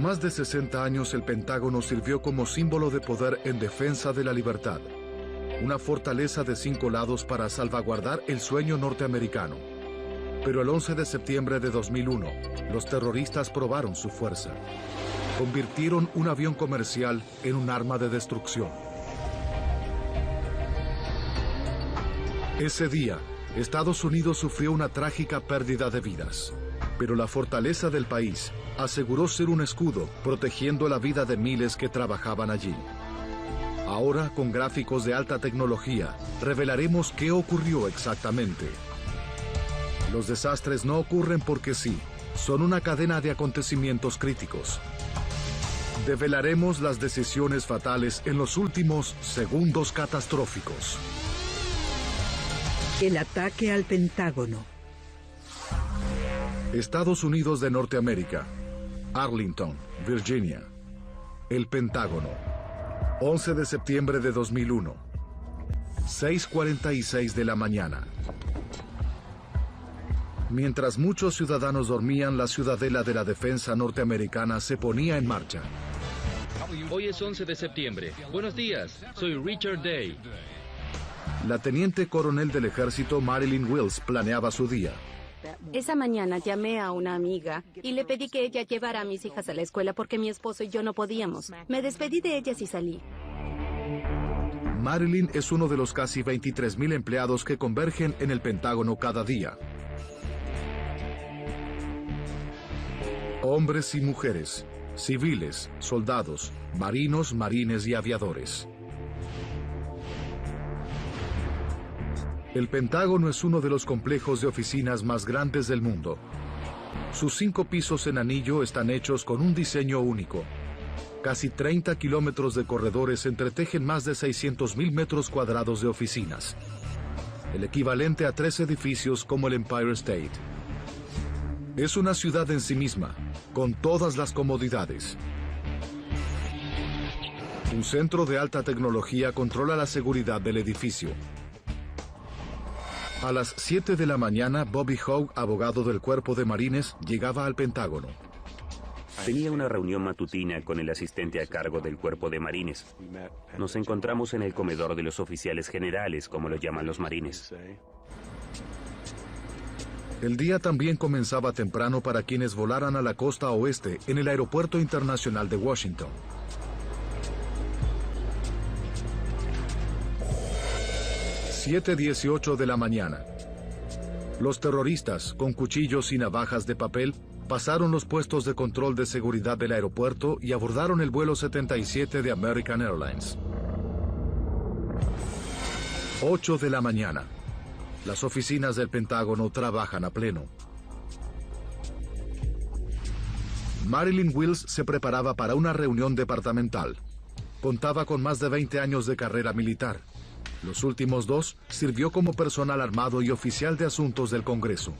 más de 60 años el Pentágono sirvió como símbolo de poder en defensa de la libertad. Una fortaleza de 5 lados para salvaguardar el sueño norteamericano. Pero el 11 de septiembre de 2001, los terroristas probaron su fuerza. Convirtieron un avión comercial en un arma de destrucción. Ese día, Estados Unidos sufrió una trágica pérdida de vidas. Pero la fortaleza del país aseguró ser un escudo protegiendo la vida de miles que trabajaban allí. Ahora, con gráficos de alta tecnología, revelaremos qué ocurrió exactamente. Los desastres no ocurren porque sí, son una cadena de acontecimientos críticos. Develaremos las decisiones fatales en los últimos segundos catastróficos. El ataque al Pentágono. Estados Unidos de Norteamérica, Arlington, Virginia. El Pentágono. 11 de septiembre de 2001. 6:46 de la mañana. Mientras muchos ciudadanos dormían, la ciudadela de la defensa norteamericana se ponía en marcha. Hoy es 11 de septiembre. Buenos días, soy Richard Day. La teniente coronel del ejército Marilyn Wills planeaba su día. Esa mañana llamé a una amiga y le pedí que ella llevara a mis hijas a la escuela porque mi esposo y yo no podíamos. Me despedí de ellas y salí. Marilyn es uno de los casi 23,000 empleados que convergen en el Pentágono cada día. Hombres y mujeres, civiles, soldados, marinos, marines y aviadores. El Pentágono es uno de los complejos de oficinas más grandes del mundo. Sus 5 pisos en anillo están hechos con un diseño único. Casi 30 kilómetros de corredores entretejen más de 600,000 metros cuadrados de oficinas. El equivalente a 3 edificios como el Empire State. Es una ciudad en sí misma, con todas las comodidades. Un centro de alta tecnología controla la seguridad del edificio. A las 7 de la mañana, Bobby Hogue, abogado del Cuerpo de Marines, llegaba al Pentágono. Tenía una reunión matutina con el asistente a cargo del Cuerpo de Marines. Nos encontramos en el comedor de los oficiales generales, como lo llaman los marines. El día también comenzaba temprano para quienes volaran a la costa oeste en el Aeropuerto Internacional de Washington. — 7:18 de la mañana. Los terroristas, con cuchillos y navajas de papel, pasaron los puestos de control de seguridad del aeropuerto y abordaron el vuelo 77 de American Airlines. 8 de la mañana. Las oficinas del Pentágono trabajan a pleno. Marilyn Wills se preparaba para una reunión departamental. Contaba con más de 20 años de carrera militar. Los últimos 2 sirvió como personal armado y oficial de asuntos del Congreso.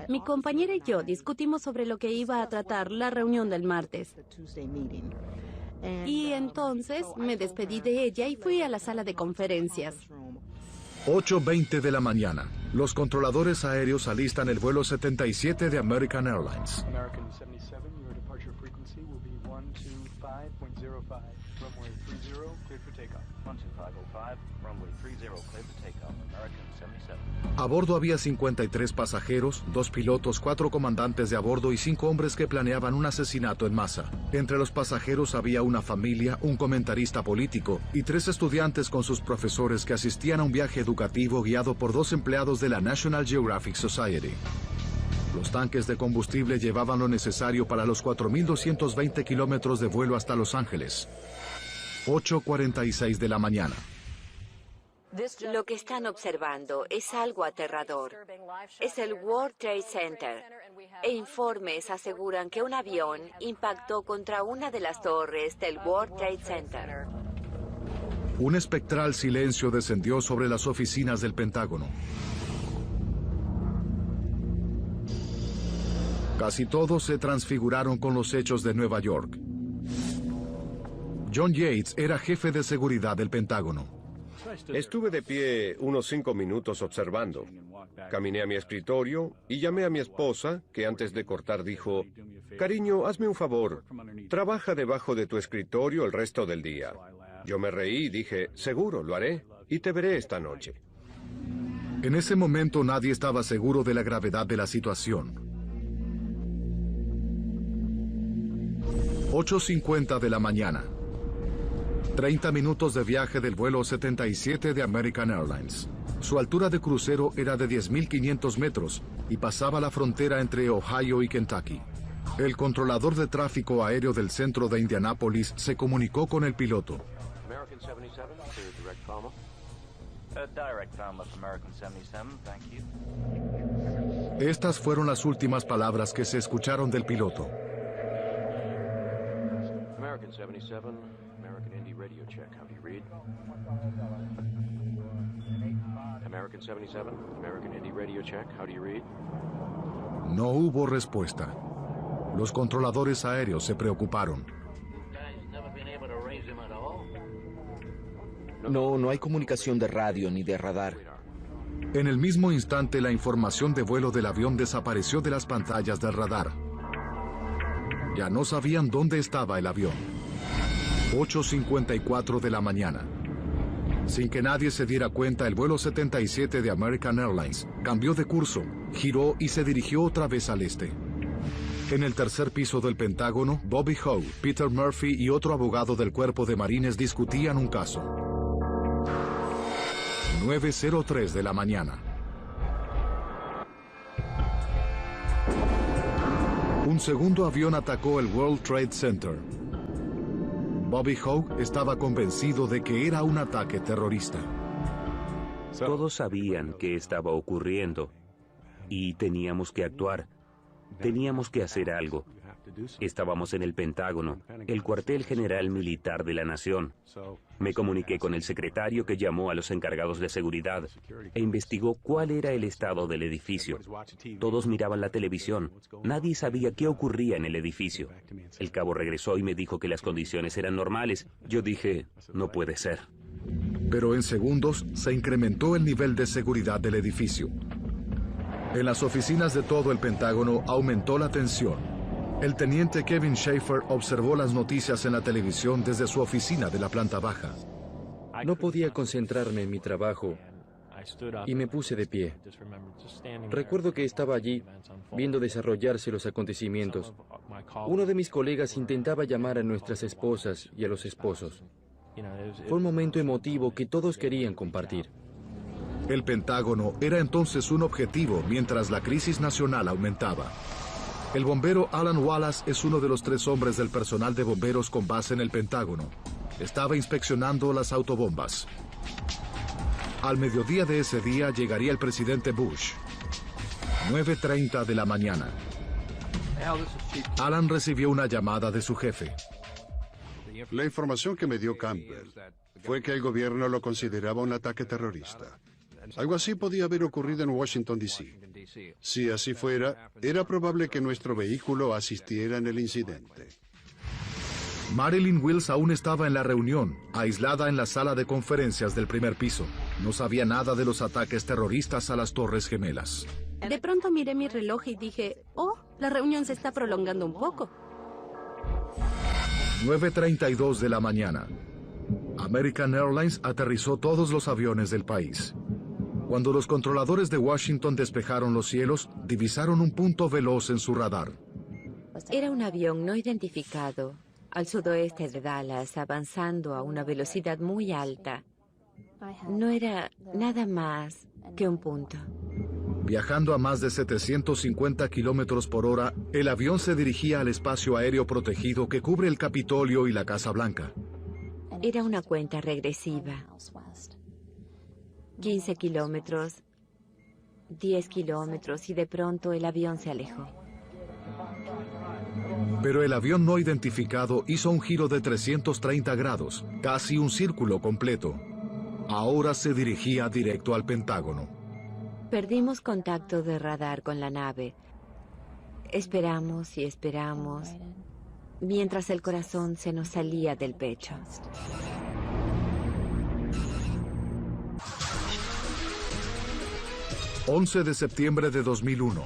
Mi compañera y yo discutimos sobre lo que iba a tratar la reunión del martes. Y entonces me despedí de ella y fui a la sala de conferencias. 8:20 de la mañana. Los controladores aéreos alistan el vuelo 77 de American Airlines. American 77, your departure frequency will be 125.05. Runway 30, cleared for takeoff. 12505, runway 30, cleared for takeoff. American 77. A bordo había 53 pasajeros, 2 pilotos, 4 comandantes de a bordo y 5 hombres que planeaban un asesinato en masa. Entre los pasajeros había una familia, un comentarista político y 3 estudiantes con sus profesores que asistían a un viaje educativo guiado por 2 empleados de la National Geographic Society. Los tanques de combustible llevaban lo necesario para los 4.220 kilómetros de vuelo hasta Los Ángeles. 8:46 de la mañana. Lo que están observando es algo aterrador. Es el World Trade Center. E informes aseguran que un avión impactó contra una de las torres del World Trade Center. Un espectral silencio descendió sobre las oficinas del Pentágono. Casi todos se transfiguraron con los hechos de Nueva York. John Yates era jefe de seguridad del Pentágono. Estuve de pie unos 5 minutos observando. Caminé a mi escritorio y llamé a mi esposa, que antes de cortar dijo, «Cariño, hazme un favor. Trabaja debajo de tu escritorio el resto del día». Yo me reí y dije, «Seguro, lo haré, y te veré esta noche». En ese momento nadie estaba seguro de la gravedad de la situación. 8:50 de la mañana. 30 minutos de viaje del vuelo 77 de American Airlines. Su altura de crucero era de 10.500 metros y pasaba la frontera entre Ohio y Kentucky. El controlador de tráfico aéreo del centro de Indianápolis se comunicó con el piloto. American 77, clear direct comma. Direct comma, American 77, thank you. Estas fueron las últimas palabras que se escucharon del piloto. American 77, American Indy radio check, how do you read? American 77, American Indy radio check, how do you read? No hubo respuesta. Los controladores aéreos se preocuparon. No hay comunicación de radio ni de radar. En el mismo instante, la información de vuelo del avión desapareció de las pantallas del radar. Ya no sabían dónde estaba el avión. 8:54 de la mañana. Sin que nadie se diera cuenta, el vuelo 77 de American Airlines cambió de curso, giró y se dirigió otra vez al este. En el tercer piso del Pentágono, Bobby Howe, Peter Murphy y otro abogado del Cuerpo de Marines discutían un caso. 9:03 de la mañana. Un segundo avión atacó el World Trade Center. Bobby Howe estaba convencido de que era un ataque terrorista. Todos sabían qué estaba ocurriendo y teníamos que actuar. Teníamos que hacer algo. Estábamos en el Pentágono, el cuartel general militar de la nación. Me comuniqué con el secretario, que llamó a los encargados de seguridad e investigó cuál era el estado del edificio. Todos miraban la televisión. Nadie sabía qué ocurría en el edificio. El cabo regresó y me dijo que las condiciones eran normales. Yo dije, no puede ser. Pero en segundos se incrementó el nivel de seguridad del edificio. En las oficinas de todo el Pentágono aumentó la tensión. El teniente Kevin Schaefer observó las noticias en la televisión desde su oficina de la planta baja. No podía concentrarme en mi trabajo y me puse de pie. Recuerdo que estaba allí viendo desarrollarse los acontecimientos. Uno de mis colegas intentaba llamar a nuestras esposas y a los esposos. Fue un momento emotivo que todos querían compartir. El Pentágono era entonces un objetivo mientras la crisis nacional aumentaba. El bombero Alan Wallace es uno de los 3 hombres del personal de bomberos con base en el Pentágono. Estaba inspeccionando las autobombas. Al mediodía de ese día llegaría el presidente Bush. 9:30 de la mañana. Alan recibió una llamada de su jefe. La información que me dio Campbell fue que el gobierno lo consideraba un ataque terrorista. Algo así podía haber ocurrido en Washington, D.C. Si así fuera, era probable que nuestro vehículo asistiera en el incidente. Marilyn Wills aún estaba en la reunión, aislada en la sala de conferencias del primer piso. No sabía nada de los ataques terroristas a las Torres Gemelas. De pronto miré mi reloj y dije, oh, la reunión se está prolongando un poco. 9:32 de la mañana. American Airlines aterrizó todos los aviones del país. Cuando los controladores de Washington despejaron los cielos, divisaron un punto veloz en su radar. Era un avión no identificado al sudoeste de Dallas, avanzando a una velocidad muy alta. No era nada más que un punto. Viajando a más de 750 kilómetros por hora, el avión se dirigía al espacio aéreo protegido que cubre el Capitolio y la Casa Blanca. Era una cuenta regresiva. 15 kilómetros, 10 kilómetros y de pronto el avión se alejó. Pero el avión no identificado hizo un giro de 330 grados, casi un círculo completo. Ahora se dirigía directo al Pentágono. Perdimos contacto de radar con la nave. Esperamos y esperamos, mientras el corazón se nos salía del pecho. 11 de septiembre de 2001.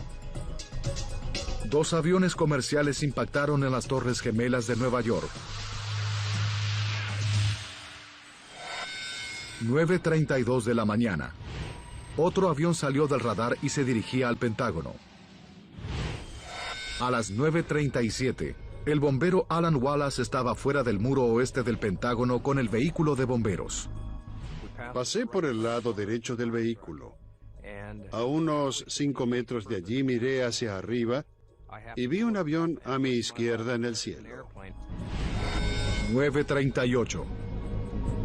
Dos aviones comerciales impactaron en las Torres Gemelas de Nueva York. 9:32 de la mañana. Otro avión salió del radar y se dirigía al Pentágono. A las 9:37, el bombero Alan Wallace estaba fuera del muro oeste del Pentágono con el vehículo de bomberos. Pasé por el lado derecho del vehículo. A unos 5 metros de allí miré hacia arriba y vi un avión a mi izquierda en el cielo. 9:38.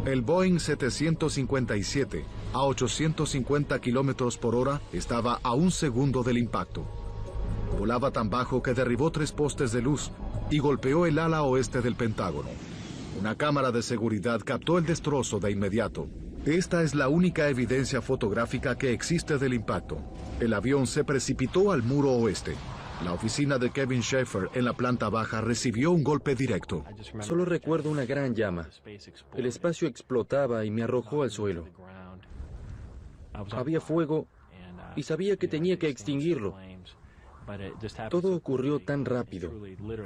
El Boeing 757, a 850 kilómetros por hora, estaba a un segundo del impacto. Volaba tan bajo que derribó 3 postes de luz y golpeó el ala oeste del Pentágono. Una cámara de seguridad captó el destrozo de inmediato. Esta es la única evidencia fotográfica que existe del impacto. El avión se precipitó al muro oeste. La oficina de Kevin Schaefer en la planta baja recibió un golpe directo. Solo recuerdo una gran llama. El espacio explotaba y me arrojó al suelo. Había fuego y sabía que tenía que extinguirlo. Todo ocurrió tan rápido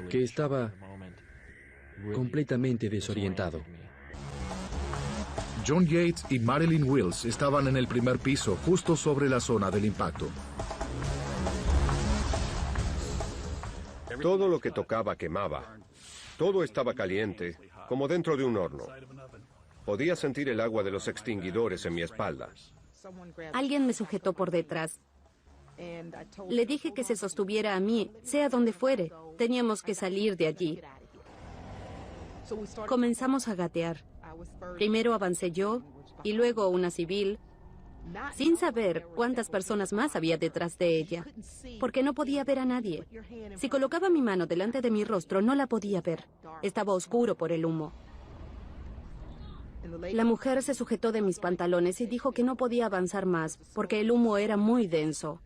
que estaba completamente desorientado. John Yates y Marilyn Wills estaban en el primer piso, justo sobre la zona del impacto. Todo lo que tocaba quemaba. Todo estaba caliente, como dentro de un horno. Podía sentir el agua de los extinguidores en mi espalda. Alguien me sujetó por detrás. Le dije que se sostuviera a mí, sea donde fuere. Teníamos que salir de allí. Comenzamos a gatear. Primero avancé yo y luego una civil, sin saber cuántas personas más había detrás de ella, porque no podía ver a nadie. Si colocaba mi mano delante de mi rostro, no la podía ver. Estaba oscuro por el humo. La mujer se sujetó de mis pantalones y dijo que no podía avanzar más, porque el humo era muy denso.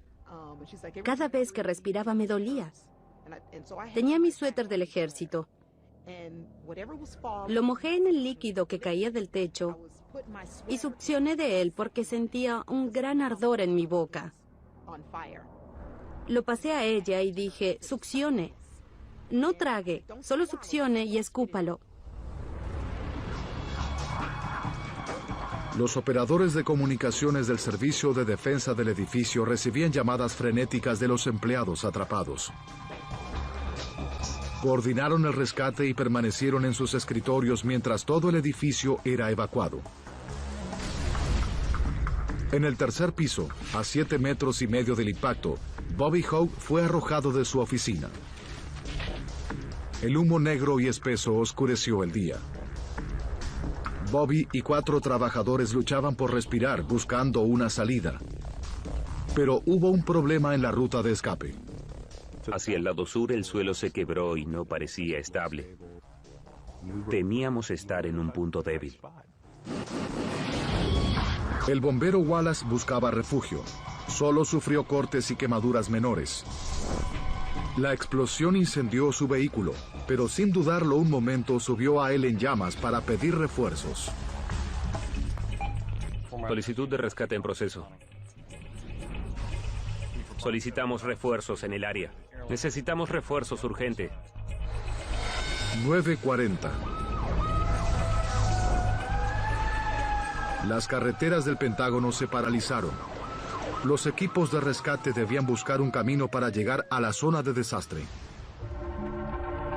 Cada vez que respiraba me dolía. Tenía mi suéter del ejército. Lo mojé en el líquido que caía del techo y succioné de él porque sentía un gran ardor en mi boca. Lo pasé a ella y dije, succione. No trague, solo succione y escúpalo. Los operadores de comunicaciones del Servicio de Defensa del edificio recibían llamadas frenéticas de los empleados atrapados. Coordinaron el rescate y permanecieron en sus escritorios mientras todo el edificio era evacuado. En el tercer piso, a 7,5 metros del impacto, Bobby Howe fue arrojado de su oficina. El humo negro y espeso oscureció el día. Bobby y 4 trabajadores luchaban por respirar, buscando una salida. Pero hubo un problema en la ruta de escape. Hacia el lado sur el suelo se quebró y no parecía estable. Temíamos estar en un punto débil. El bombero Wallace buscaba refugio. Solo sufrió cortes y quemaduras menores. La explosión incendió su vehículo, pero sin dudarlo un momento subió a él en llamas para pedir refuerzos. Solicitud de rescate en proceso. Solicitamos refuerzos en el área. Necesitamos refuerzos urgente. 9:40. Las carreteras del Pentágono se paralizaron. Los equipos de rescate debían buscar un camino para llegar a la zona de desastre.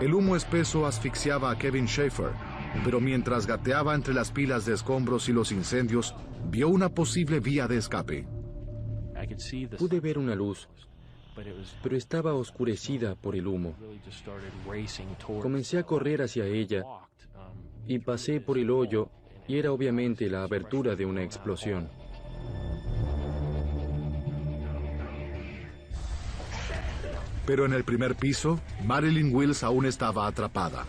El humo espeso asfixiaba a Kevin Schaefer, pero mientras gateaba entre las pilas de escombros y los incendios, vio una posible vía de escape. Pude ver una luz, pero estaba oscurecida por el humo. Comencé a correr hacia ella y pasé por el hoyo y era obviamente la abertura de una explosión. Pero en el primer piso, Marilyn Wills aún estaba atrapada.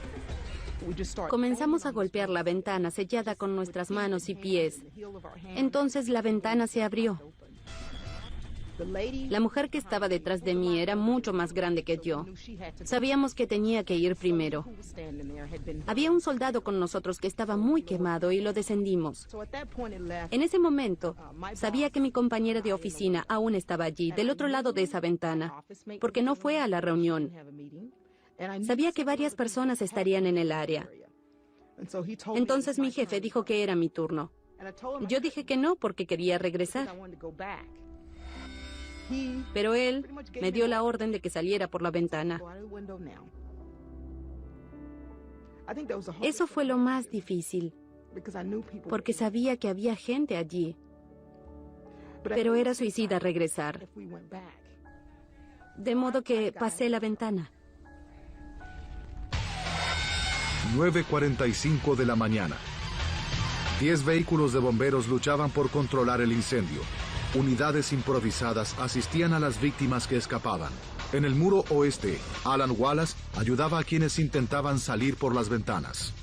Comenzamos a golpear la ventana sellada con nuestras manos y pies. Entonces la ventana se abrió. La mujer que estaba detrás de mí era mucho más grande que yo. Sabíamos que tenía que ir primero. Había un soldado con nosotros que estaba muy quemado y lo descendimos. En ese momento, sabía que mi compañera de oficina aún estaba allí, del otro lado de esa ventana, porque no fue a la reunión. Sabía que varias personas estarían en el área. Entonces mi jefe dijo que era mi turno. Yo dije que no porque quería regresar. Pero él me dio la orden de que saliera por la ventana. Eso fue lo más difícil, porque sabía que había gente allí. Pero era suicida regresar. De modo que pasé la ventana. 9:45 de la mañana. 10 vehículos de bomberos luchaban por controlar el incendio. Unidades improvisadas asistían a las víctimas que escapaban. En el muro oeste, Alan Wallace ayudaba a quienes intentaban salir por las ventanas.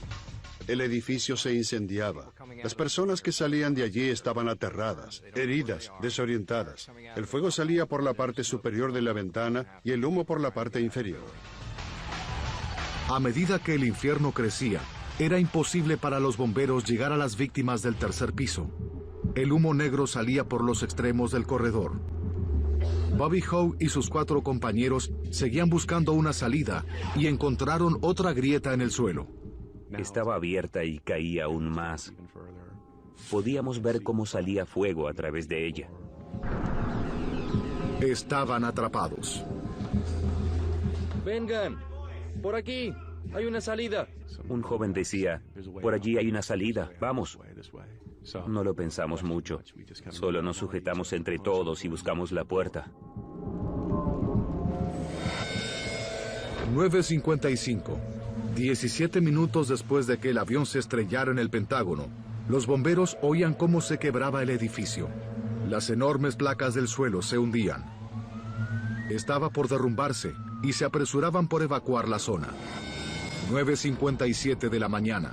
El edificio se incendiaba. Las personas que salían de allí estaban aterradas, heridas, desorientadas. El fuego salía por la parte superior de la ventana y el humo por la parte inferior. A medida que el infierno crecía, era imposible para los bomberos llegar a las víctimas del tercer piso. El humo negro salía por los extremos del corredor. Bobby Howe y sus 4 compañeros seguían buscando una salida y encontraron otra grieta en el suelo. Estaba abierta y caía aún más. Podíamos ver cómo salía fuego a través de ella. Estaban atrapados. ¡Vengan! ¡Por aquí! ¡Hay una salida! Un joven decía, por allí hay una salida, vamos. No lo pensamos mucho. Solo nos sujetamos entre todos y buscamos la puerta. 9:55. 17 minutos después de que el avión se estrellara en el Pentágono, los bomberos oían cómo se quebraba el edificio. Las enormes placas del suelo se hundían. Estaba por derrumbarse y se apresuraban por evacuar la zona. 9:57 de la mañana.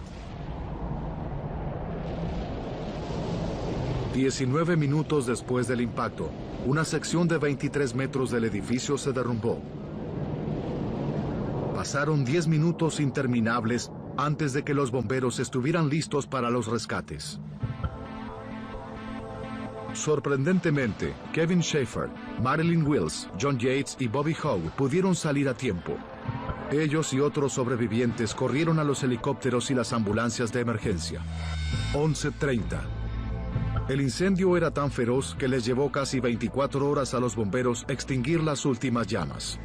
19 minutos después del impacto, una sección de 23 metros del edificio se derrumbó. Pasaron 10 minutos interminables antes de que los bomberos estuvieran listos para los rescates. Sorprendentemente, Kevin Schaefer, Marilyn Wills, John Yates y Bobby Howe pudieron salir a tiempo. Ellos y otros sobrevivientes corrieron a los helicópteros y las ambulancias de emergencia. 11:30. El incendio era tan feroz que les llevó casi 24 horas a los bomberos extinguir las últimas llamas.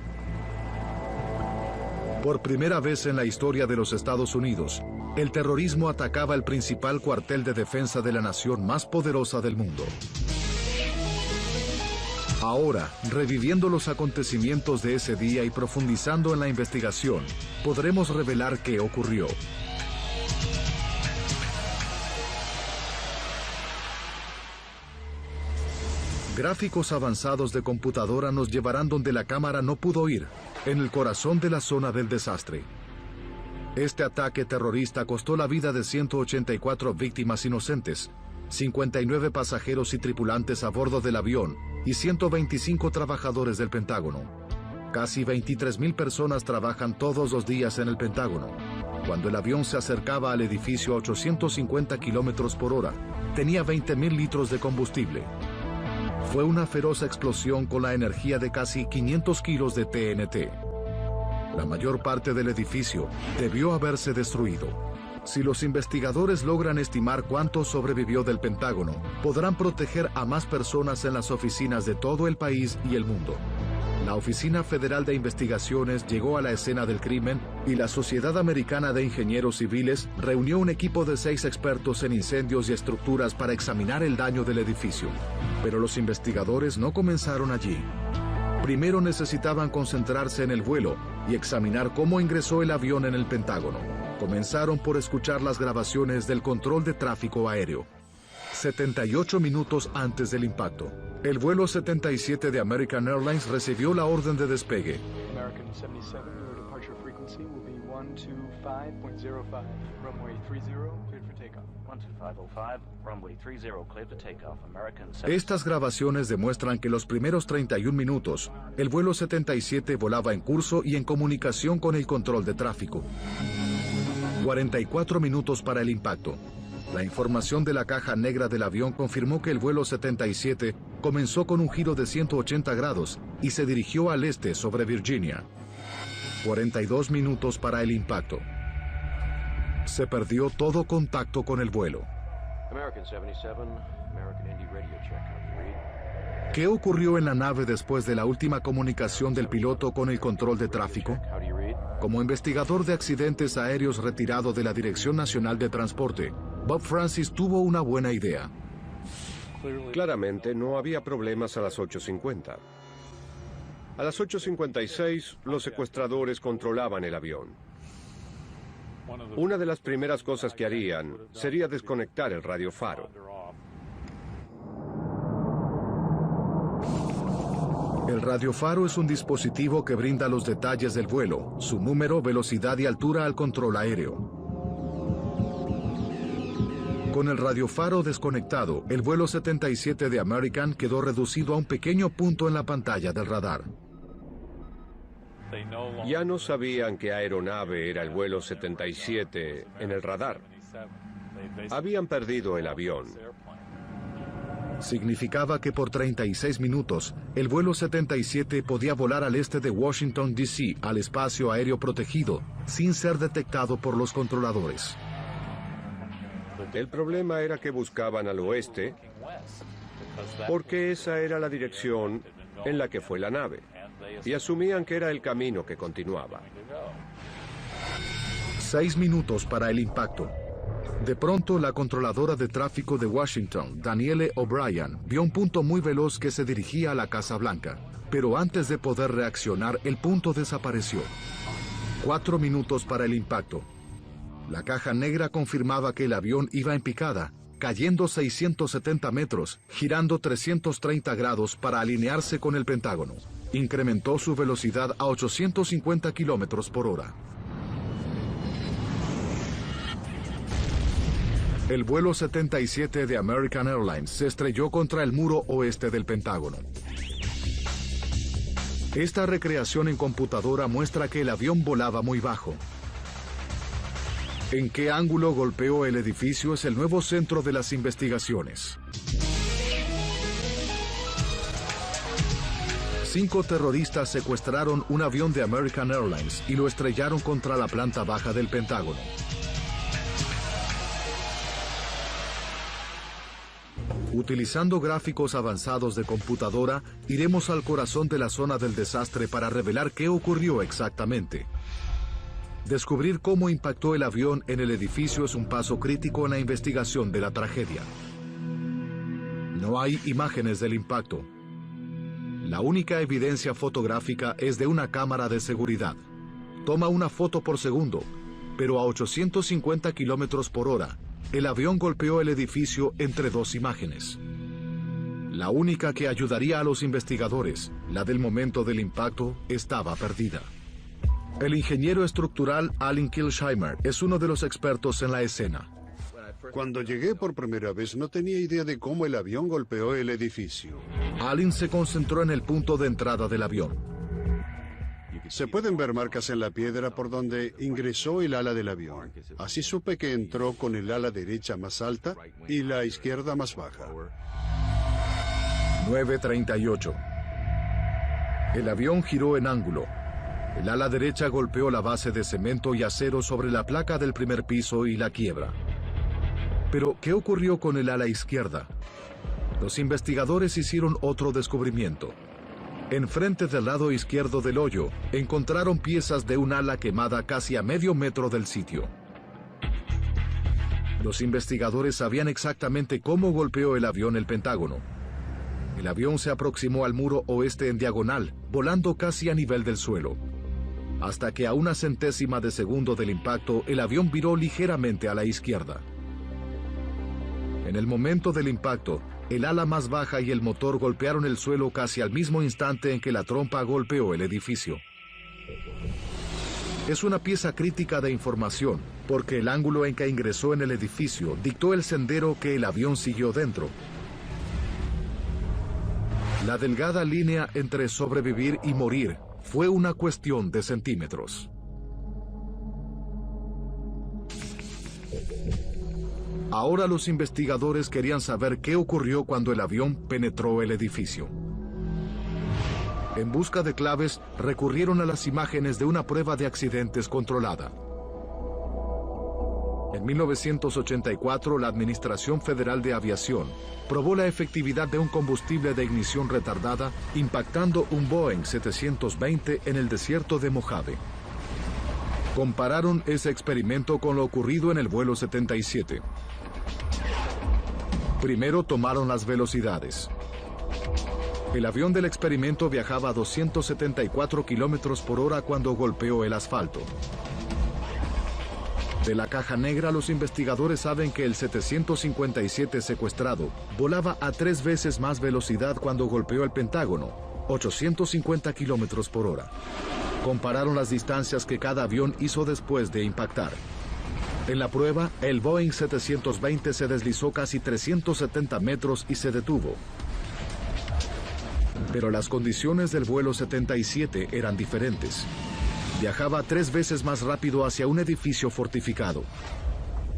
Por primera vez en la historia de los Estados Unidos, el terrorismo atacaba el principal cuartel de defensa de la nación más poderosa del mundo. Ahora, reviviendo los acontecimientos de ese día y profundizando en la investigación, podremos revelar qué ocurrió. Gráficos avanzados de computadora nos llevarán donde la cámara no pudo ir, en el corazón de la zona del desastre. Este ataque terrorista costó la vida de 184 víctimas inocentes, 59 pasajeros y tripulantes a bordo del avión y 125 trabajadores del Pentágono. Casi 23,000 personas trabajan todos los días en el Pentágono. Cuando el avión se acercaba al edificio a 850 kilómetros por hora, tenía 20,000 litros de combustible. Fue una feroz explosión con la energía de casi 500 kilos de TNT. La mayor parte del edificio debió haberse destruido. Si los investigadores logran estimar cuánto sobrevivió del Pentágono, podrán proteger a más personas en las oficinas de todo el país y el mundo. La Oficina Federal de Investigaciones llegó a la escena del crimen y la Sociedad Americana de Ingenieros Civiles reunió un equipo de 6 expertos en incendios y estructuras para examinar el daño del edificio. Pero los investigadores no comenzaron allí. Primero necesitaban concentrarse en el vuelo y examinar cómo ingresó el avión en el Pentágono. Comenzaron por escuchar las grabaciones del control de tráfico aéreo. 78 minutos antes del impacto, el vuelo 77 de American Airlines recibió la orden de despegue. American 77, your departure frequency will be 125.05, runway 30, cleared for takeoff. 12505, runway 30, cleared to takeoff. American 77. Estas grabaciones demuestran que los primeros 31 minutos, el vuelo 77 volaba en curso y en comunicación con el control de tráfico. 44 minutos para el impacto. La información de la caja negra del avión confirmó que el vuelo 77 comenzó con un giro de 180 grados y se dirigió al este sobre Virginia. 42 minutos para el impacto. Se perdió todo contacto con el vuelo. American 77, American Indy radio check. How do you read? ¿Qué ocurrió en la nave después de la última comunicación del piloto con el control de tráfico? How do you read? Como investigador de accidentes aéreos retirado de la Dirección Nacional de Transporte, Bob Francis tuvo una buena idea. Claramente no había problemas a las 8:50. A las 8:56, los secuestradores controlaban el avión. Una de las primeras cosas que harían sería desconectar el radiofaro. El radiofaro es un dispositivo que brinda los detalles del vuelo, su número, velocidad y altura al control aéreo. Con el radiofaro desconectado, el vuelo 77 de American quedó reducido a un pequeño punto en la pantalla del radar. Ya no sabían qué aeronave era el vuelo 77 en el radar. Habían perdido el avión. Significaba que por 36 minutos, el vuelo 77 podía volar al este de Washington, D.C., al espacio aéreo protegido, sin ser detectado por los controladores. El problema era que buscaban al oeste, porque esa era la dirección en la que fue la nave, y asumían que era el camino que continuaba. 6 minutos para el impacto. De pronto, la controladora de tráfico de Washington, Danielle O'Brien, vio un punto muy veloz que se dirigía a la Casa Blanca, pero antes de poder reaccionar, el punto desapareció. 4 minutos para el impacto. La caja negra confirmaba que el avión iba en picada, cayendo 670 metros, girando 330 grados para alinearse con el Pentágono. Incrementó su velocidad a 850 kilómetros por hora. El vuelo 77 de American Airlines se estrelló contra el muro oeste del Pentágono. Esta recreación en computadora muestra que el avión volaba muy bajo. ¿En qué ángulo golpeó el edificio? Es el nuevo centro de las investigaciones. 5 terroristas secuestraron un avión de American Airlines y lo estrellaron contra la planta baja del Pentágono. Utilizando gráficos avanzados de computadora, iremos al corazón de la zona del desastre para revelar qué ocurrió exactamente. Descubrir cómo impactó el avión en el edificio es un paso crítico en la investigación de la tragedia. No hay imágenes del impacto. La única evidencia fotográfica es de una cámara de seguridad. Toma una foto por segundo, pero a 850 kilómetros por hora, el avión golpeó el edificio entre 2 imágenes. La única que ayudaría a los investigadores, la del momento del impacto, estaba perdida. El ingeniero estructural Alan Kilsheimer es uno de los expertos en la escena. Cuando llegué por primera vez no tenía idea de cómo el avión golpeó el edificio. Alan se concentró en el punto de entrada del avión. Se pueden ver marcas en la piedra por donde ingresó el ala del avión. Así supe que entró con el ala derecha más alta y la izquierda más baja. 9:38. El avión giró en ángulo. El ala derecha golpeó la base de cemento y acero sobre la placa del primer piso y la quiebra. Pero, ¿qué ocurrió con el ala izquierda? Los investigadores hicieron otro descubrimiento. Enfrente del lado izquierdo del hoyo, encontraron piezas de un ala quemada casi a medio metro del sitio. Los investigadores sabían exactamente cómo golpeó el avión el Pentágono. El avión se aproximó al muro oeste en diagonal, volando casi a nivel del suelo. Hasta que a una centésima de segundo del impacto, el avión viró ligeramente a la izquierda. En el momento del impacto, el ala más baja y el motor golpearon el suelo casi al mismo instante en que la trompa golpeó el edificio. Es una pieza crítica de información, porque el ángulo en que ingresó en el edificio dictó el sendero que el avión siguió dentro. La delgada línea entre sobrevivir y morir fue una cuestión de centímetros. Ahora los investigadores querían saber qué ocurrió cuando el avión penetró el edificio. En busca de claves, recurrieron a las imágenes de una prueba de accidentes controlada. En 1984, la Administración Federal de Aviación probó la efectividad de un combustible de ignición retardada impactando un Boeing 720 en el desierto de Mojave. Compararon ese experimento con lo ocurrido en el vuelo 77. Primero tomaron las velocidades. El avión del experimento viajaba a 274 kilómetros por hora cuando golpeó el asfalto. De la caja negra, los investigadores saben que el 757 secuestrado volaba a 3 veces más velocidad cuando golpeó el Pentágono, 850 kilómetros por hora. Compararon las distancias que cada avión hizo después de impactar. En la prueba, el Boeing 720 se deslizó casi 370 metros y se detuvo. Pero las condiciones del vuelo 77 eran diferentes. Viajaba 3 veces más rápido hacia un edificio fortificado.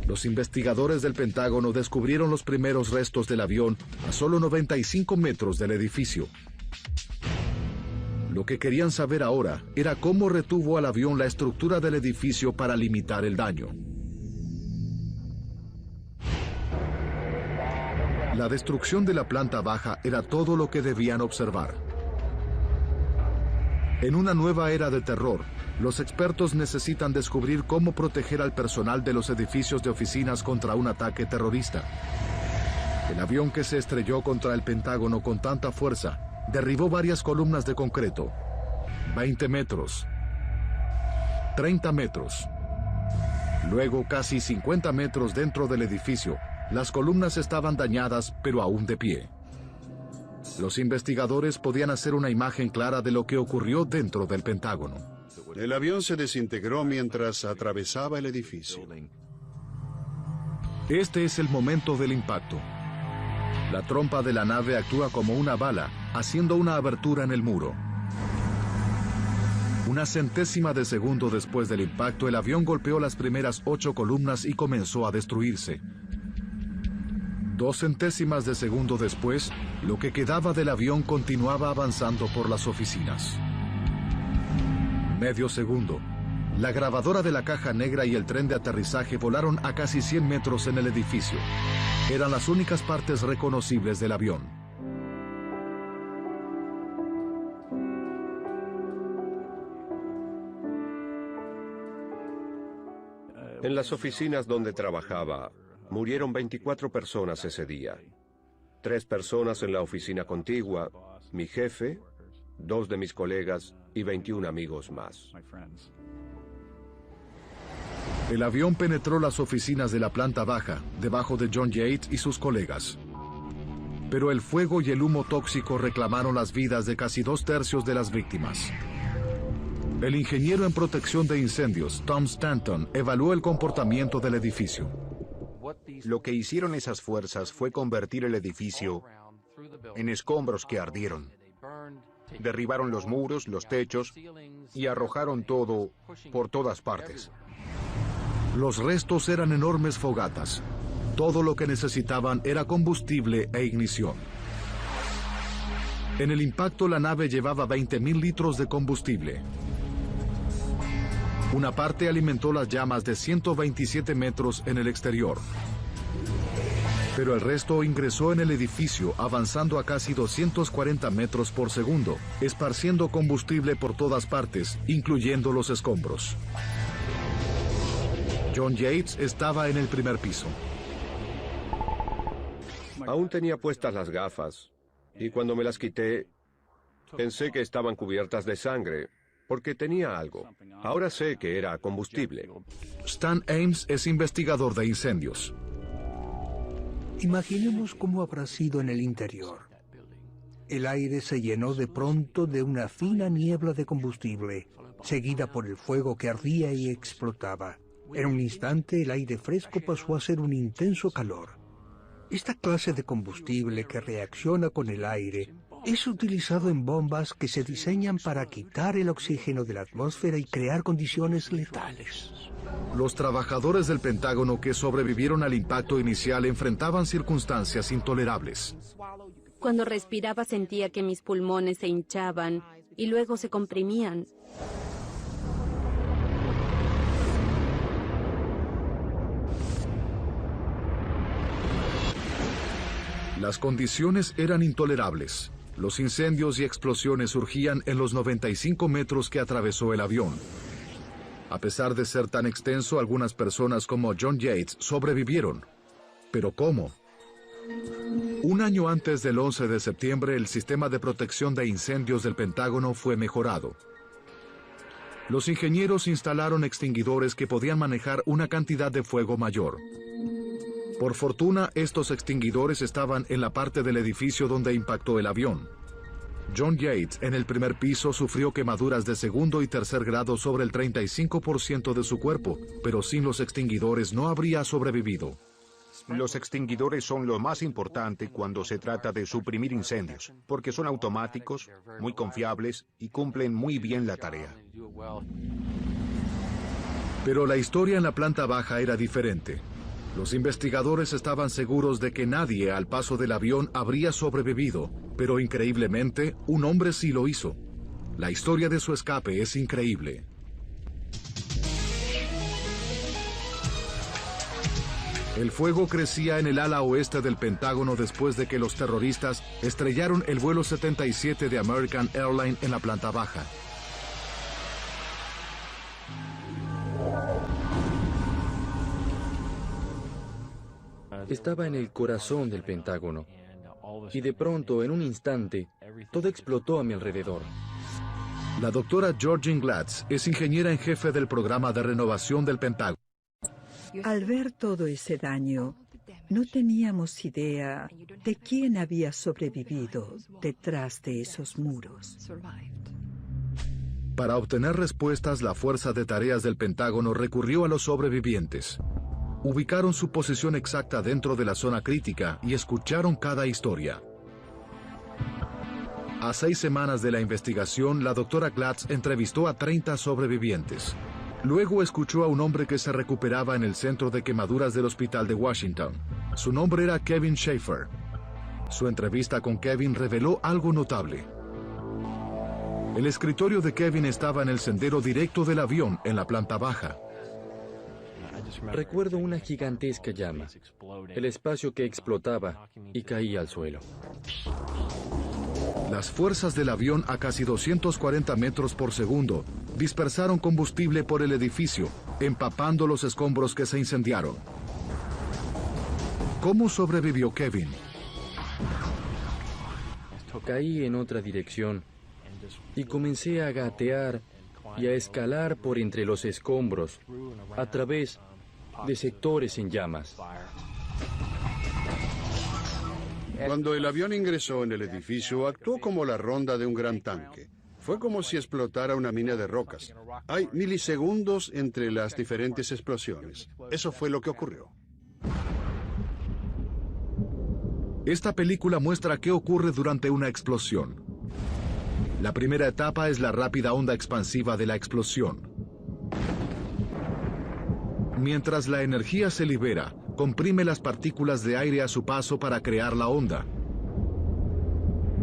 Los investigadores del Pentágono descubrieron los primeros restos del avión a solo 95 metros del edificio. Lo que querían saber ahora era cómo retuvo al avión la estructura del edificio para limitar el daño. La destrucción de la planta baja era todo lo que debían observar. En una nueva era de terror, los expertos necesitan descubrir cómo proteger al personal de los edificios de oficinas contra un ataque terrorista. El avión que se estrelló contra el Pentágono con tanta fuerza derribó varias columnas de concreto. 20 metros. 30 metros. Luego, casi 50 metros dentro del edificio, las columnas estaban dañadas, pero aún de pie. Los investigadores podían hacer una imagen clara de lo que ocurrió dentro del Pentágono. El avión se desintegró mientras atravesaba el edificio. Este es el momento del impacto. La trompa de la nave actúa como una bala, haciendo una abertura en el muro. Una centésima de segundo después del impacto, el avión golpeó las primeras 8 columnas y comenzó a destruirse. 2 centésimas de segundo después, lo que quedaba del avión continuaba avanzando por las oficinas. Medio segundo. La grabadora de la caja negra y el tren de aterrizaje volaron a casi 100 metros en el edificio. Eran las únicas partes reconocibles del avión. En las oficinas donde trabajaba, murieron 24 personas ese día. 3 personas en la oficina contigua, mi jefe, 2 de mis colegas y 21 amigos más. El avión penetró las oficinas de la planta baja, debajo de John Yates y sus colegas. Pero el fuego y el humo tóxico reclamaron las vidas de casi 2/3 de las víctimas. El ingeniero en protección de incendios, Tom Stanton, evaluó el comportamiento del edificio. Lo que hicieron esas fuerzas fue convertir el edificio en escombros que ardieron. Derribaron los muros, los techos y arrojaron todo por todas partes. Los restos eran enormes fogatas. Todo lo que necesitaban era combustible e ignición. En el impacto, la nave llevaba 20.000 litros de combustible. Una parte alimentó las llamas de 127 metros en el exterior. Pero el resto ingresó en el edificio, avanzando a casi 240 metros por segundo, esparciendo combustible por todas partes, incluyendo los escombros. John Yates estaba en el primer piso. Aún tenía puestas las gafas, y cuando me las quité, pensé que estaban cubiertas de sangre, porque tenía algo. Ahora sé que era combustible. Stan Ames es investigador de incendios. Imaginemos cómo habrá sido en el interior. El aire se llenó de pronto de una fina niebla de combustible seguida por el fuego que ardía y explotaba. En un instante el aire fresco pasó a ser un intenso calor. Esta clase de combustible que reacciona con el aire es utilizado en bombas que se diseñan para quitar el oxígeno de la atmósfera y crear condiciones letales. Los trabajadores del Pentágono que sobrevivieron al impacto inicial enfrentaban circunstancias intolerables. Cuando respiraba sentía que mis pulmones se hinchaban y luego se comprimían. Las condiciones eran intolerables. Los incendios y explosiones surgían en los 95 metros que atravesó el avión. A pesar de ser tan extenso, algunas personas como John Yates sobrevivieron. ¿Pero cómo? Un año antes del 11 de septiembre, el sistema de protección de incendios del Pentágono fue mejorado. Los ingenieros instalaron extinguidores que podían manejar una cantidad de fuego mayor. Por fortuna, estos extinguidores estaban en la parte del edificio donde impactó el avión. John Yates, en el primer piso, sufrió quemaduras de segundo y tercer grado sobre el 35% de su cuerpo, pero sin los extinguidores no habría sobrevivido. Los extinguidores son lo más importante cuando se trata de suprimir incendios, porque son automáticos, muy confiables y cumplen muy bien la tarea. Pero la historia en la planta baja era diferente. Los investigadores estaban seguros de que nadie al paso del avión habría sobrevivido, pero increíblemente, un hombre sí lo hizo. La historia de su escape es increíble. El fuego crecía en el ala oeste del Pentágono después de que los terroristas estrellaron el vuelo 77 de American Airlines en la planta baja. Estaba en el corazón del Pentágono, y de pronto, en un instante, todo explotó a mi alrededor. La doctora Georgine Glatz es ingeniera en jefe del programa de renovación del Pentágono. Al ver todo ese daño, no teníamos idea de quién había sobrevivido detrás de esos muros. Para obtener respuestas, la Fuerza de Tareas del Pentágono recurrió a los sobrevivientes. Ubicaron su posición exacta dentro de la zona crítica y escucharon cada historia. A 6 semanas de la investigación, la doctora Glatz entrevistó a 30 sobrevivientes. Luego escuchó a un hombre que se recuperaba en el centro de quemaduras del hospital de Washington. Su nombre era Kevin Schaefer. Su entrevista con Kevin reveló algo notable. El escritorio de Kevin estaba en el sendero directo del avión en la planta baja. Recuerdo una gigantesca llama, el espacio que explotaba y caía al suelo. Las fuerzas del avión a casi 240 metros por segundo dispersaron combustible por el edificio, empapando los escombros que se incendiaron. ¿Cómo sobrevivió Kevin? Caí en otra dirección y comencé a gatear y a escalar por entre los escombros, a través de sectores en llamas. Cuando el avión ingresó en el edificio, actuó como la ronda de un gran tanque. Fue como si explotara una mina de rocas. Hay milisegundos entre las diferentes explosiones. Eso fue lo que ocurrió. Esta película muestra qué ocurre durante una explosión. La primera etapa es la rápida onda expansiva de la explosión. Mientras la energía se libera, comprime las partículas de aire a su paso para crear la onda.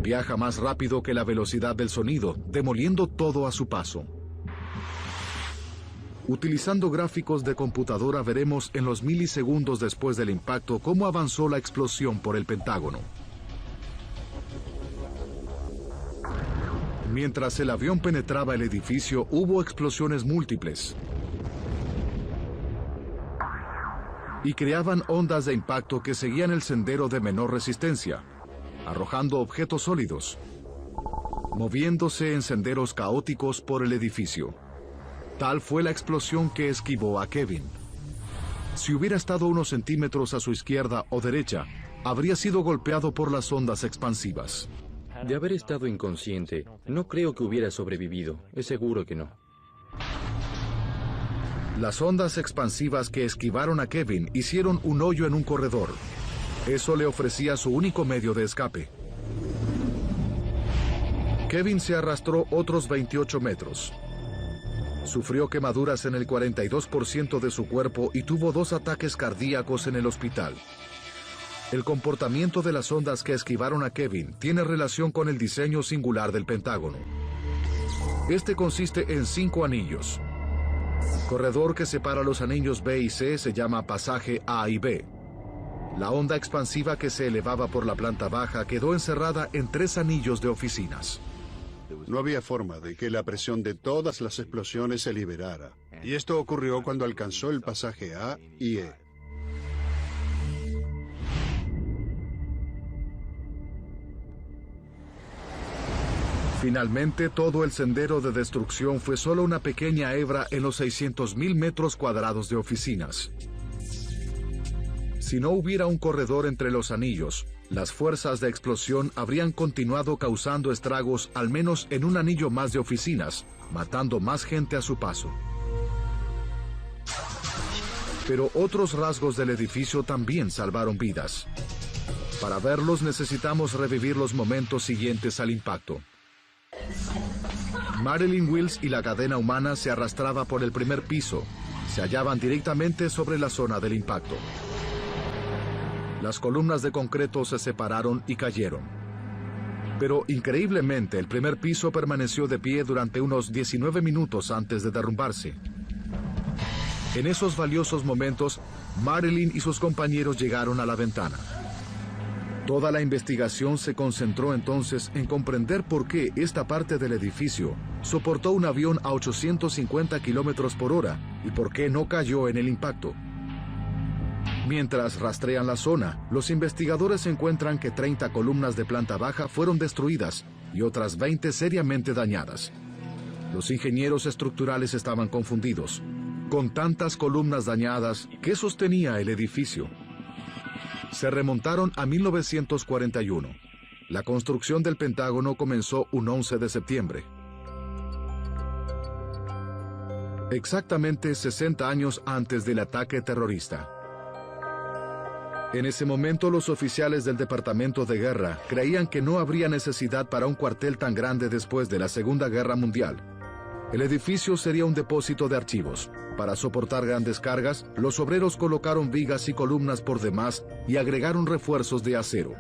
Viaja más rápido que la velocidad del sonido, demoliendo todo a su paso. Utilizando gráficos de computadora veremos en los milisegundos después del impacto cómo avanzó la explosión por el Pentágono. Mientras el avión penetraba el edificio, hubo explosiones múltiples. Y creaban ondas de impacto que seguían el sendero de menor resistencia, arrojando objetos sólidos, moviéndose en senderos caóticos por el edificio. Tal fue la explosión que esquivó a Kevin. Si hubiera estado unos centímetros a su izquierda o derecha, habría sido golpeado por las ondas expansivas. De haber estado inconsciente, no creo que hubiera sobrevivido. Es seguro que no. Las ondas expansivas que esquivaron a Kevin hicieron un hoyo en un corredor. Eso le ofrecía su único medio de escape. Kevin se arrastró otros 28 metros. Sufrió quemaduras en el 42% de su cuerpo y tuvo 2 ataques cardíacos en el hospital. El comportamiento de las ondas que esquivaron a Kevin tiene relación con el diseño singular del Pentágono. Este consiste en 5 anillos. El corredor que separa los anillos B y C se llama pasaje A y B. La onda expansiva que se elevaba por la planta baja quedó encerrada en 3 anillos de oficinas. No había forma de que la presión de todas las explosiones se liberara. Y esto ocurrió cuando alcanzó el pasaje A y E. Finalmente, todo el sendero de destrucción fue solo una pequeña hebra en los 600.000 metros cuadrados de oficinas. Si no hubiera un corredor entre los anillos, las fuerzas de explosión habrían continuado causando estragos al menos en un anillo más de oficinas, matando más gente a su paso. Pero otros rasgos del edificio también salvaron vidas. Para verlos necesitamos revivir los momentos siguientes al impacto. Marilyn Wills y la cadena humana se arrastraba por el primer piso. Se hallaban directamente sobre la zona del impacto. Las columnas de concreto se separaron y cayeron. Pero increíblemente el primer piso permaneció de pie durante unos 19 minutos antes de derrumbarse. En esos valiosos momentos, Marilyn y sus compañeros llegaron a la ventana. Toda la investigación se concentró entonces en comprender por qué esta parte del edificio soportó un avión a 850 kilómetros por hora y por qué no cayó en el impacto. Mientras rastrean la zona, los investigadores encuentran que 30 columnas de planta baja fueron destruidas y otras 20 seriamente dañadas. Los ingenieros estructurales estaban confundidos. Con tantas columnas dañadas, ¿qué sostenía el edificio? Se remontaron a 1941. La construcción del Pentágono comenzó un 11 de septiembre. Exactamente 60 años antes del ataque terrorista. En ese momento, los oficiales del Departamento de Guerra creían que no habría necesidad para un cuartel tan grande después de la Segunda Guerra Mundial. El edificio sería un depósito de archivos. Para soportar grandes cargas, los obreros colocaron vigas y columnas por demás y agregaron refuerzos de acero.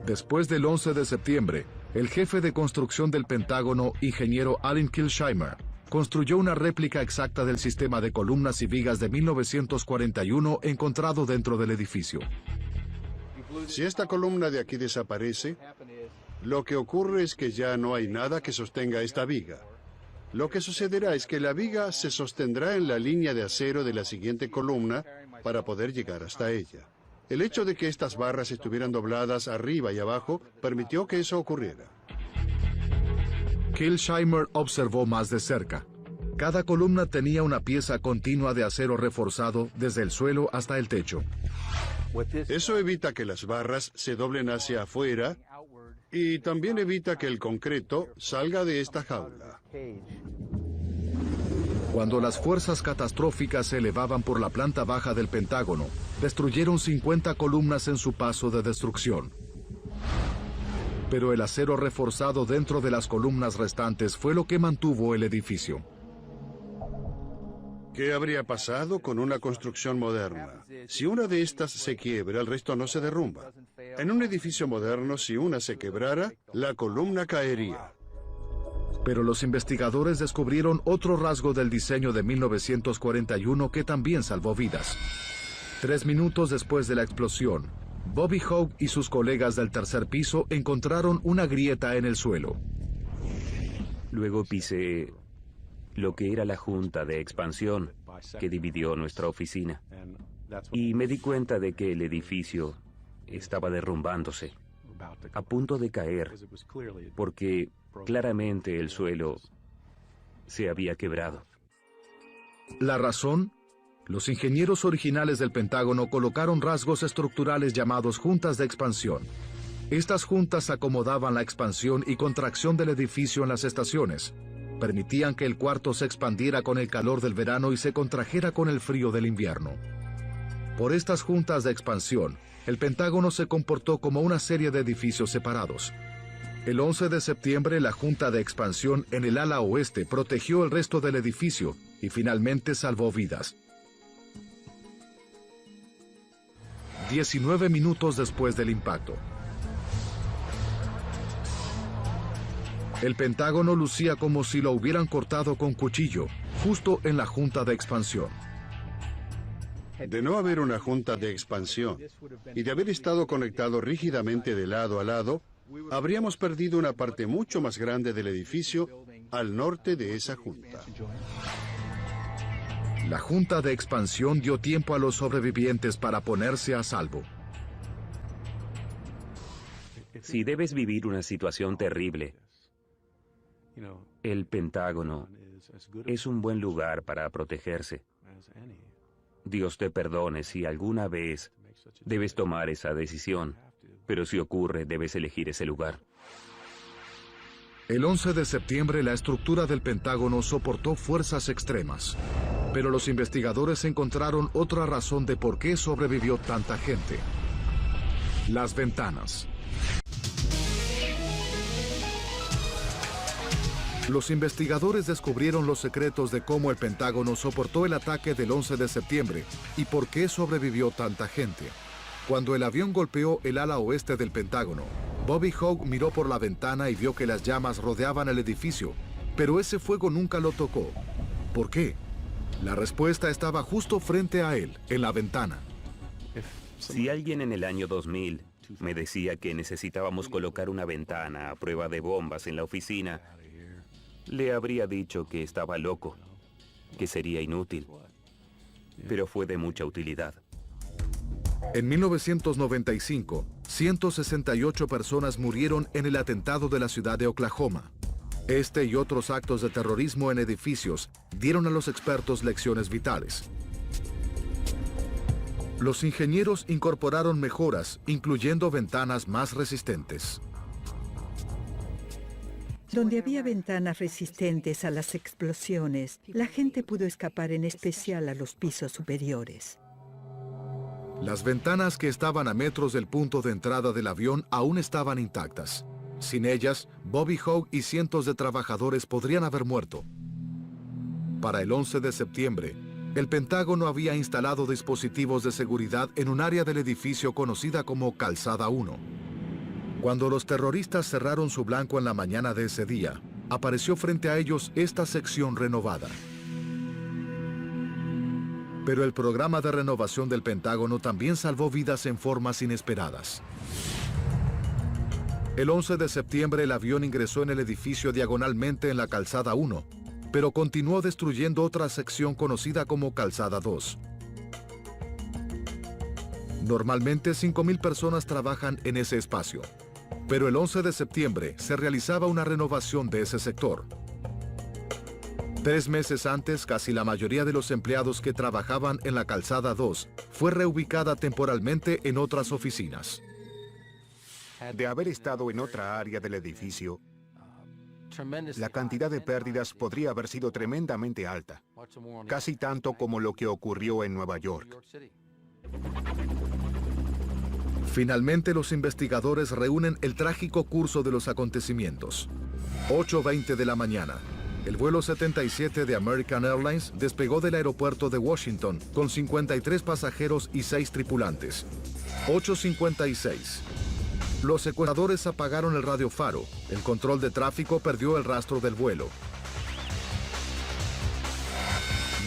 Después del 11 de septiembre, el jefe de construcción del Pentágono, ingeniero Alan Kilsheimer, construyó una réplica exacta del sistema de columnas y vigas de 1941 encontrado dentro del edificio. Si esta columna de aquí desaparece, lo que ocurre es que ya no hay nada que sostenga esta viga. Lo que sucederá es que la viga se sostendrá en la línea de acero de la siguiente columna para poder llegar hasta ella. El hecho de que estas barras estuvieran dobladas arriba y abajo permitió que eso ocurriera. Kilsheimer observó más de cerca. Cada columna tenía una pieza continua de acero reforzado desde el suelo hasta el techo. Eso evita que las barras se doblen hacia afuera y también evita que el concreto salga de esta jaula. Cuando las fuerzas catastróficas se elevaban por la planta baja del Pentágono, destruyeron 50 columnas en su paso de destrucción. Pero el acero reforzado dentro de las columnas restantes fue lo que mantuvo el edificio. ¿Qué habría pasado con una construcción moderna? Si una de estas se quiebra, el resto no se derrumba. En un edificio moderno, si una se quebrara, la columna caería. Pero los investigadores descubrieron otro rasgo del diseño de 1941 que también salvó vidas. 3 minutos después de la explosión, Bobby Hogue y sus colegas del tercer piso encontraron una grieta en el suelo. Luego pisé lo que era la junta de expansión que dividió nuestra oficina. Y me di cuenta de que el edificio estaba derrumbándose, a punto de caer, porque claramente el suelo se había quebrado. ¿La razón? Los ingenieros originales del Pentágono colocaron rasgos estructurales llamados juntas de expansión. Estas juntas acomodaban la expansión y contracción del edificio en las estaciones. permitían que el cuarto se expandiera con el calor del verano y se contrajera con el frío del invierno. Por estas juntas de expansión, el Pentágono se comportó como una serie de edificios separados. El 11 de septiembre, la junta de expansión en el ala oeste protegió el resto del edificio y finalmente salvó vidas. 19 minutos después del impacto, el Pentágono lucía como si lo hubieran cortado con cuchillo, justo en la junta de expansión. De no haber una junta de expansión y de haber estado conectado rígidamente de lado a lado, habríamos perdido una parte mucho más grande del edificio al norte de esa junta. La junta de expansión dio tiempo a los sobrevivientes para ponerse a salvo. Si debes vivir una situación terrible, el Pentágono es un buen lugar para protegerse. Dios te perdone si alguna vez debes tomar esa decisión, pero si ocurre, debes elegir ese lugar. El 11 de septiembre, la estructura del Pentágono soportó fuerzas extremas, pero los investigadores encontraron otra razón de por qué sobrevivió tanta gente: las ventanas. Los investigadores descubrieron los secretos de cómo el Pentágono soportó el ataque del 11 de septiembre y por qué sobrevivió tanta gente. Cuando el avión golpeó el ala oeste del Pentágono, Bobby Hogg miró por la ventana y vio que las llamas rodeaban el edificio, pero ese fuego nunca lo tocó. ¿Por qué? La respuesta estaba justo frente a él, en la ventana. Si alguien en el año 2000 me decía que necesitábamos colocar una ventana a prueba de bombas en la oficina, le habría dicho que estaba loco, que sería inútil, pero fue de mucha utilidad. En 1995, 168 personas murieron en el atentado de la ciudad de Oklahoma. Este y otros actos de terrorismo en edificios dieron a los expertos lecciones vitales. Los ingenieros incorporaron mejoras, incluyendo ventanas más resistentes. Donde había ventanas resistentes a las explosiones, la gente pudo escapar, en especial a los pisos superiores. Las ventanas que estaban a metros del punto de entrada del avión aún estaban intactas. Sin ellas, Bobby Hogg y cientos de trabajadores podrían haber muerto. Para el 11 de septiembre, el Pentágono había instalado dispositivos de seguridad en un área del edificio conocida como Calzada 1. Cuando los terroristas cerraron su blanco en la mañana de ese día, apareció frente a ellos esta sección renovada. Pero el programa de renovación del Pentágono también salvó vidas en formas inesperadas. El 11 de septiembre el avión ingresó en el edificio diagonalmente en la Calzada 1, pero continuó destruyendo otra sección conocida como Calzada 2. Normalmente 5,000 personas trabajan en ese espacio, pero el 11 de septiembre se realizaba una renovación de ese sector. 3 meses antes, casi la mayoría de los empleados que trabajaban en la Calzada 2 fue reubicada temporalmente en otras oficinas. De haber estado en otra área del edificio, la cantidad de pérdidas podría haber sido tremendamente alta, casi tanto como lo que ocurrió en Nueva York. Finalmente, los investigadores reúnen el trágico curso de los acontecimientos. 8:20 de la mañana. El vuelo 77 de American Airlines despegó del aeropuerto de Washington con 53 pasajeros y 6 tripulantes. 8:56. Los secuestradores apagaron el radiofaro. El control de tráfico perdió el rastro del vuelo.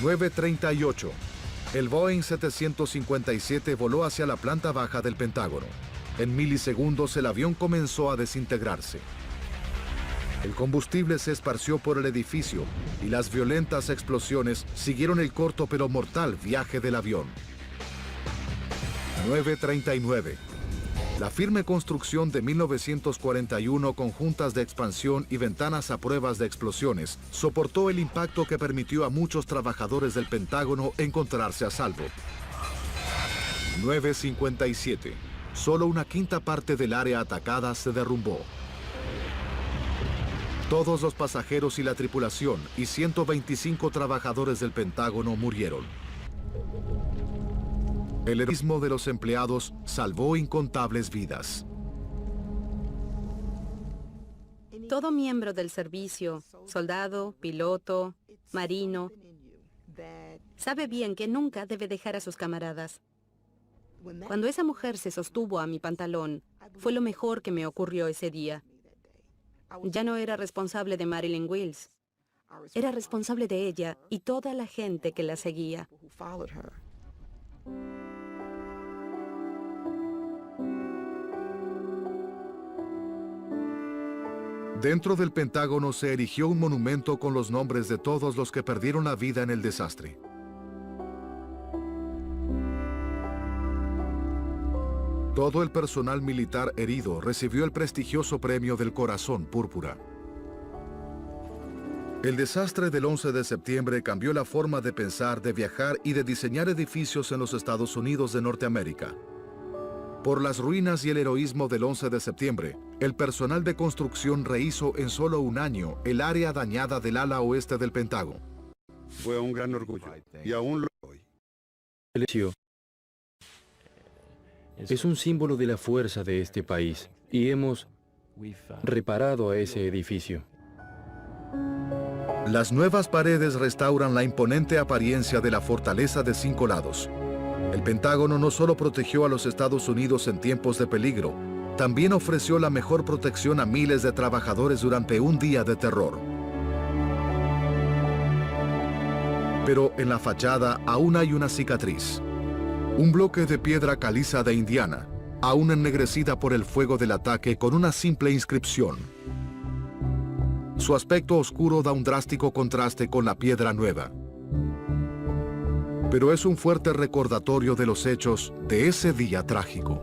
9:38. El Boeing 757 voló hacia la planta baja del Pentágono. En milisegundos el avión comenzó a desintegrarse. El combustible se esparció por el edificio y las violentas explosiones siguieron el corto pero mortal viaje del avión. 9:39. La firme construcción de 1941 con juntas de expansión y ventanas a pruebas de explosiones soportó el impacto que permitió a muchos trabajadores del Pentágono encontrarse a salvo. 9:57. Solo una quinta parte del área atacada se derrumbó. Todos los pasajeros y la tripulación y 125 trabajadores del Pentágono murieron. El heroísmo de los empleados salvó incontables vidas. Todo miembro del servicio, soldado, piloto, marino, sabe bien que nunca debe dejar a sus camaradas. Cuando esa mujer se sostuvo a mi pantalón, fue lo mejor que me ocurrió ese día. Ya no era responsable de Marilyn Wills. Era responsable de ella y toda la gente que la seguía. Dentro del Pentágono se erigió un monumento con los nombres de todos los que perdieron la vida en el desastre. Todo el personal militar herido recibió el prestigioso premio del Corazón Púrpura. El desastre del 11 de septiembre cambió la forma de pensar, de viajar y de diseñar edificios en los Estados Unidos de Norteamérica. Por las ruinas y el heroísmo del 11 de septiembre, el personal de construcción rehizo en solo un año el área dañada del ala oeste del Pentágono. Fue un gran orgullo, y aún lo soy. El edificio es un símbolo de la fuerza de este país y hemos reparado a ese edificio. Las nuevas paredes restauran la imponente apariencia de la fortaleza de 5 lados. El Pentágono no solo protegió a los Estados Unidos en tiempos de peligro, también ofreció la mejor protección a miles de trabajadores durante un día de terror. Pero en la fachada aún hay una cicatriz. Un bloque de piedra caliza de Indiana, aún ennegrecida por el fuego del ataque con una simple inscripción. Su aspecto oscuro da un drástico contraste con la piedra nueva. Pero es un fuerte recordatorio de los hechos de ese día trágico.